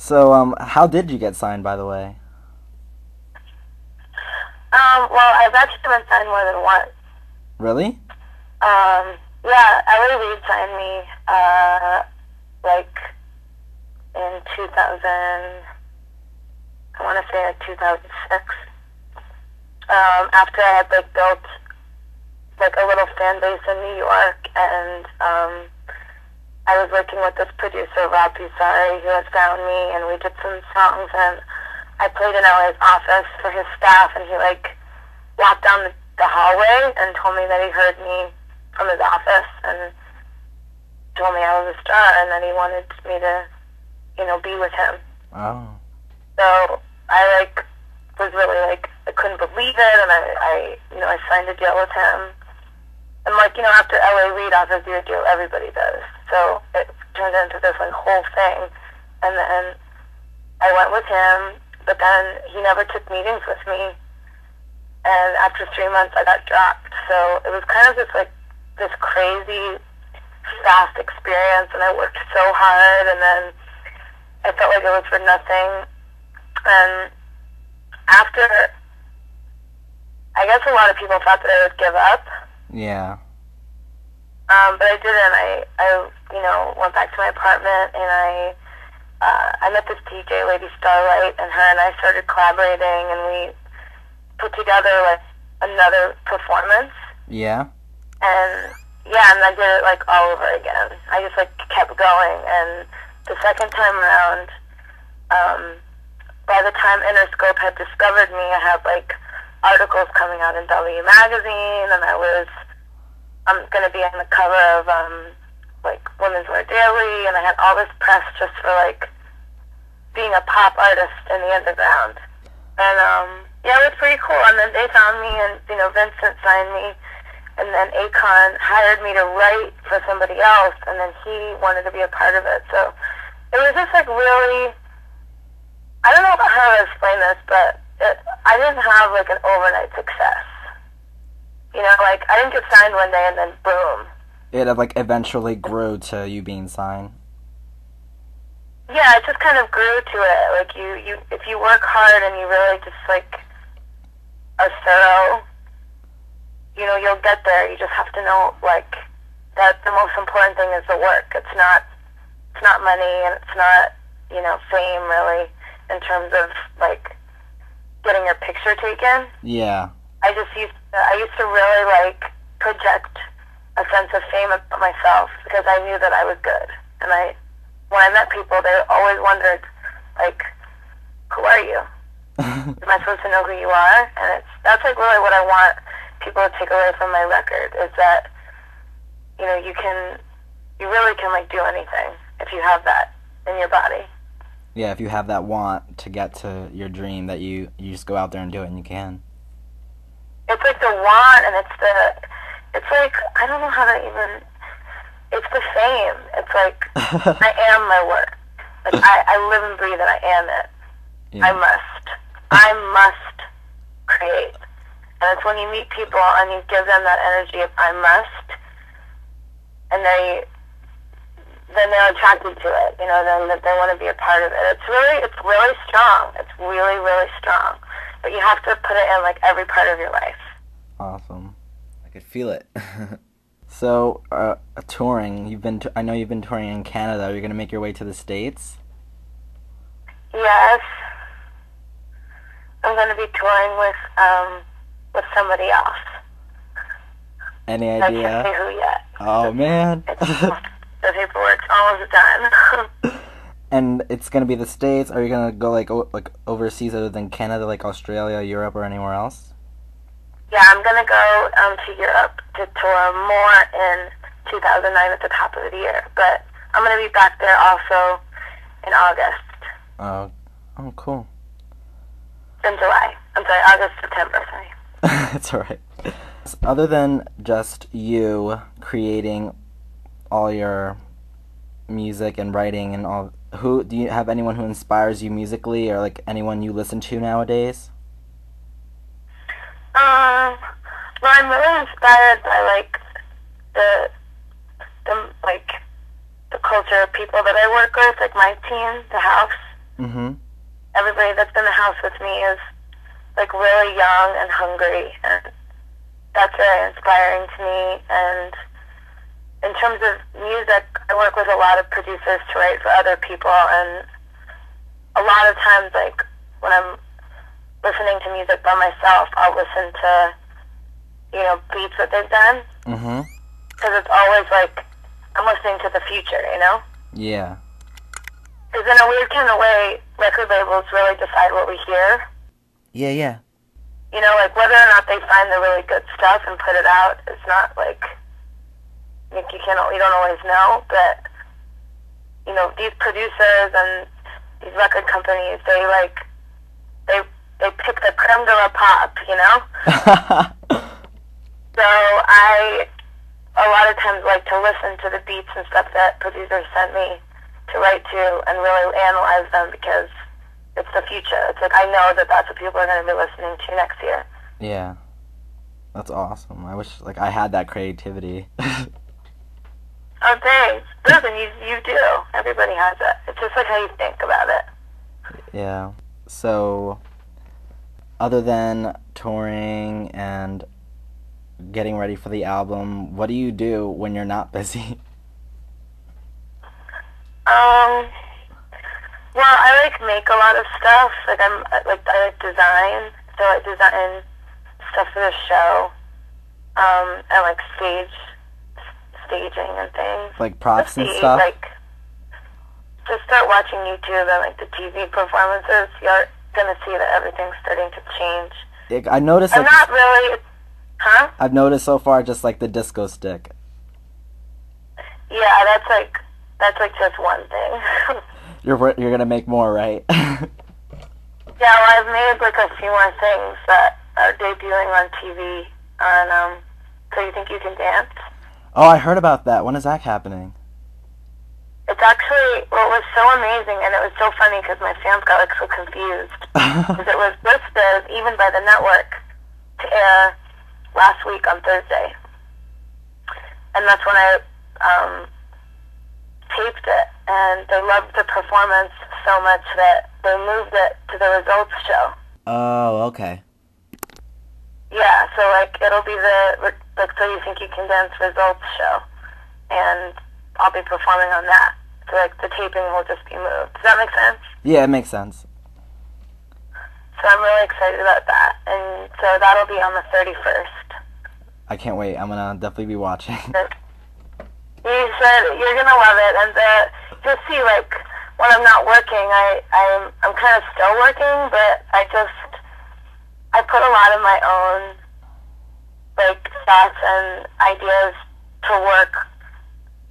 So, how did you get signed, by the way? Well, I've actually been signed more than once. Really? Yeah, LA Reid signed me, like, in 2000, I want to say like 2006. After I had, like, built, like, a little fan base in New York, and, I was working with this producer, Rob Busari, who had found me, and we did some songs, and I played in LA's office for his staff, and he, like, walked down the hallway and told me that he heard me from his office, and told me I was a star, and that he wanted me to, be with him. Oh. So I, like, was really, like, I couldn't believe it, and I signed a deal with him. And, like, after LA Reid offers you a deal, everybody does. So it turned into this, like, whole thing. And then I went with him, but then he never took meetings with me. And after 3 months, I got dropped. So it was kind of just, like, this crazy, fast experience, and I worked so hard, and then I felt like it was for nothing. And after, I guess a lot of people thought that I would give up. Yeah. But I didn't. I went back to my apartment, and I met this DJ, Lady Starlight, and her and I started collaborating, and we put together, like, another performance. Yeah. And, yeah, and I did it, like, all over again. I just, like, kept going, and the second time around, by the time Interscope had discovered me, I had, like, articles coming out in W Magazine, and I'm going to be on the cover of, like, Women's Wear Daily, and I had all this press just for, like, being a pop artist in the underground. And, yeah, it was pretty cool. And then they found me, and, Vincent signed me, and then Akon hired me to write for somebody else, and then he wanted to be a part of it. So it was just, like, really, I don't know how to explain this, but I didn't have, like, an overnight success. Like, I didn't get signed one day and then boom. It, like, eventually grew to you being signed. Yeah, it just kind of grew to it. Like, if you work hard and you really just, like, are thorough, you'll get there. You just have to know, like, that the most important thing is the work. It's not money, and it's not, fame, really, in terms of, like, getting your picture taken. Yeah. I used to really, like, project a sense of fame about myself because I knew that I was good. And when I met people, they always wondered, like, who are you? Am I supposed to know who you are? And that's, like, really what I want people to take away from my record, is that, you really can, like, do anything if you have that in your body. Yeah, if you have that want to get to your dream, that you just go out there and do it, and you can. It's like the want, and it's like, I don't know how to even, it's the fame. It's like, I am my work. Like, I live and breathe and I am it. Yeah. I must create. And it's when you meet people and you give them that energy of I must, and then they're attracted to it, then they want to be a part of it. It's really strong. It's really, really strong. But you have to put it in, like, every part of your life. Awesome. I could feel it. So, touring, I know you've been touring in Canada. Are you going to make your way to the States? Yes. I'm going to be touring with somebody else. Any idea? I can't say who yet. Oh, man. The paperwork's almost done. And it's going to be the States? Are you going to go, like overseas other than Canada, like Australia, Europe, or anywhere else? Yeah, I'm going to go to Europe to tour more in 2009 at the top of the year. But I'm going to be back there also in August. Oh, cool. In July. I'm sorry, August, September, sorry. It's alright. Other than just you creating all your music and writing and all, do you have anyone who inspires you musically, or, like, anyone you listen to nowadays? Well, I'm really inspired by, like, the culture of people that I work with, like my team, the house Mm-hmm. Everybody that's in the house with me is like really young and hungry, and that's very inspiring to me. And in terms of music, I work with a lot of producers to write for other people, and a lot of times, like, when I'm listening to music by myself, I'll listen to, beats that they've done. Mm-hmm. Because it's always like, I'm listening to the future, Yeah. Because in a weird kind of way, record labels really decide what we hear. Yeah, yeah. Like, whether or not they find the really good stuff and put it out, it's not like you don't always know, but, these producers and these record companies, they pick the creme de la pop, So I, a lot of times, like to listen to the beats and stuff that producers send me to write to and really analyze them, because it's the future. It's like, I know that that's what people are going to be listening to next year. Yeah. That's awesome. I wish, I had that creativity. Oh, thanks. Listen, you do. Everybody has it. It's just like how you think about it. Yeah. So, other than touring and getting ready for the album, what do you do when you're not busy? Well, I make a lot of stuff. I design. So I design stuff for the show. And staging and things. Like props and See, stuff? just start watching YouTube and the TV performances. You're gonna see that everything's starting to change. I noticed. I'm not really, huh? I've noticed so far just the disco stick. Yeah, that's just one thing. You're gonna make more, right? Yeah, well, I've made a few more things that are debuting on TV on So You Think You Can Dance. Oh, I heard about that. When is that happening? It's actually, well, it was so amazing, and it was so funny because my fans got so confused. Because it was listed, even by the network, to air last week on Thursday. And that's when I taped it, and they loved the performance so much that they moved it to the results show. Oh, okay. Yeah, so it'll be the So You Think You Can Dance results show, and I'll be performing on that. So the taping will just be moved. Does that make sense? Yeah, it makes sense. So I'm really excited about that, and so that'll be on the 31st. I can't wait. I'm gonna definitely be watching. You're gonna love it, and you'll see when I'm not working, I'm kind of still working, but I put a lot of my own thoughts and ideas to work,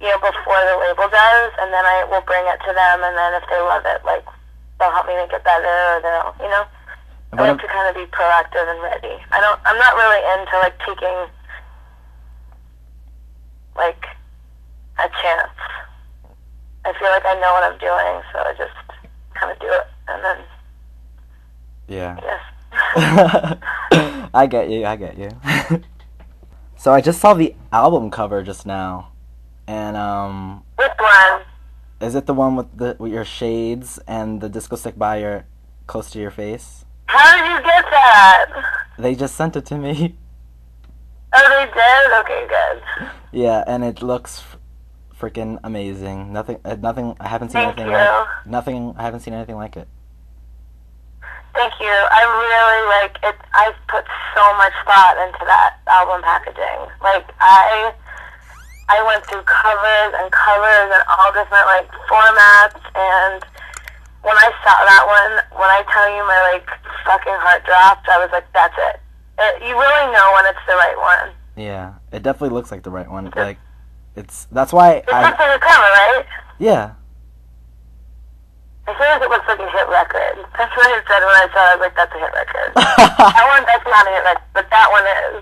before the label does, and then I will bring it to them, and then if they love it, they'll help me make it better, or they'll, I like to kind of be proactive and ready. I'm not really into taking a chance. I feel like I know what I'm doing, so I just kind of do it, and then yeah. Yes. I get you. So I just saw the album cover just now, and Which one? is it the one with your shades and the disco stick close to your face? How did you get that? They just sent it to me. Oh, they did? Okay, good. Yeah, and it looks freaking amazing. Nothing. I haven't seen Thank anything you. Nothing. I haven't seen anything like it. Thank you. I really it. I put so much thought into that album packaging. I went through covers and all different formats, and when I saw that one, when I tell you my fucking heart dropped, I was like, that's it. You really know when it's the right one. Yeah, it definitely looks like the right one. That's why It looks like a cover, right? Yeah. I feel like it looks like a hit record. That's what I said when I saw it. I was like, that's a hit record. That one, that's not a hit record, but that one is.